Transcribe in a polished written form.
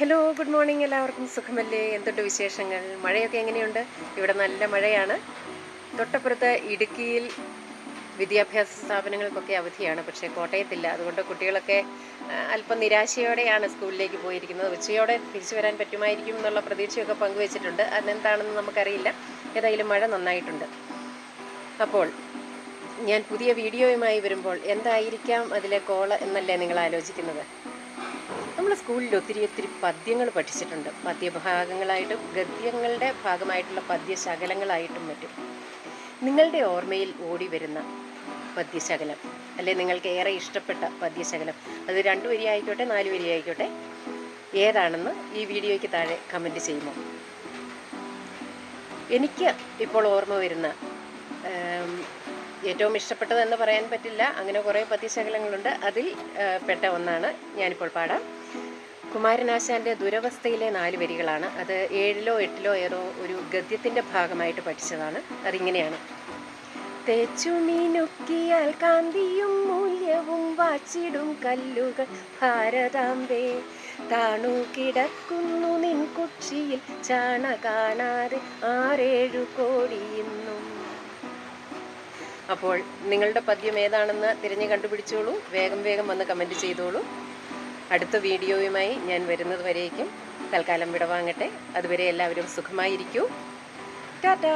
Hello, good morning. എല്ലാവർക്കും സുഖമല്ലേ? എന്തുണ്ട് വിശേഷങ്ങൾ? മഴയൊക്കെ എങ്ങനെയുണ്ട്? ഇവിടെ നല്ല മഴയാണ്. തൊട്ടപ്പുറത്ത് ഇടുക്കിയിൽ വിദ്യാഭ്യാസ സ്ഥാപനങ്ങൾക്കൊക്കെ അവധിയാണ്, പക്ഷേ കോട്ടയത്തില്ല. അതുകൊണ്ട് കുട്ടികളൊക്കെ അല്പം നിരാശയോടെയാണ് സ്കൂളിലേക്ക് പോയിരിക്കുന്നത്. ഉച്ചയോടെ തിരിച്ചു വരാൻ പറ്റുമായിരിക്കും എന്നുള്ള പ്രതീക്ഷയൊക്കെ പങ്കുവച്ചിട്ടുണ്ട്. അതെന്താണെന്ന് നമുക്കറിയില്ല. ഏതായാലും മഴ നന്നായിട്ടുണ്ട്. അപ്പോൾ ഞാൻ പുതിയ വീഡിയോയുമായി വരുമ്പോൾ എന്തായിരിക്കാം അതിലെ കോള് എന്നല്ലേ നിങ്ങൾ ആലോചിക്കുന്നത്? നമ്മൾ സ്കൂളിൽ ഒത്തിരി പദ്യങ്ങൾ പഠിച്ചിട്ടുണ്ട്. പദ്യഭാഗങ്ങളായിട്ടും ഗദ്യങ്ങളുടെ ഭാഗമായിട്ടുള്ള പദ്യശകലങ്ങളായിട്ടും മറ്റും. നിങ്ങളുടെ ഓർമ്മയിൽ ഓടി വരുന്ന പദ്യശകലം, അല്ലെ നിങ്ങൾക്ക് ഏറെ ഇഷ്ടപ്പെട്ട പദ്യശകലം, അത് 2 വരി ആയിക്കോട്ടെ 4 വരി ആയിക്കോട്ടെ, ഏതാണെന്ന് ഈ വീഡിയോയ്ക്ക് താഴെ കമൻറ്റ് ചെയ്യുമോ? എനിക്ക് ഇപ്പോൾ ഓർമ്മ വരുന്ന ഏറ്റവും ഇഷ്ടപ്പെട്ടതെന്ന് പറയാൻ പറ്റില്ല, അങ്ങനെ കുറേ പദ്യശകലങ്ങളുണ്ട്. അതിൽ പെട്ട ഒന്നാണ് ഞാനിപ്പോൾ പാടാം. കുമാരനാശാൻ്റെ ദുരവസ്ഥയിലെ 4 വരികളാണ്. അത് 7ലോ 8ലോ ഏതോ ഒരു ഗദ്യത്തിൻ്റെ ഭാഗമായിട്ട് പഠിച്ചതാണ്. അതിങ്ങനെയാണ്: തേച്ചു മിനുക്കിയാൽ കാന്തിയും മൂല്യവും വാച്ചിടും കല്ലുകൾ ഭാരതാംബേ, താണു കിടക്കുന്നു നിൻ കുക്ഷിയിൽ ചാണ കാണാതെ 6-7 കോടിയെന്നും. അപ്പോൾ നിങ്ങളുടെ പദ്യം ഏതാണെന്ന് തിരഞ്ഞു കണ്ടുപിടിച്ചോളൂ. വേഗം വന്ന് കമൻറ്റ് ചെയ്തോളൂ. അടുത്ത വീഡിയോയുമായി ഞാൻ വരുന്നത് വരേക്കും തൽക്കാലം വിടവാങ്ങട്ടെ. അതുവരെ എല്ലാവരും സുഖമായിരിക്കൂ. ടാറ്റാ.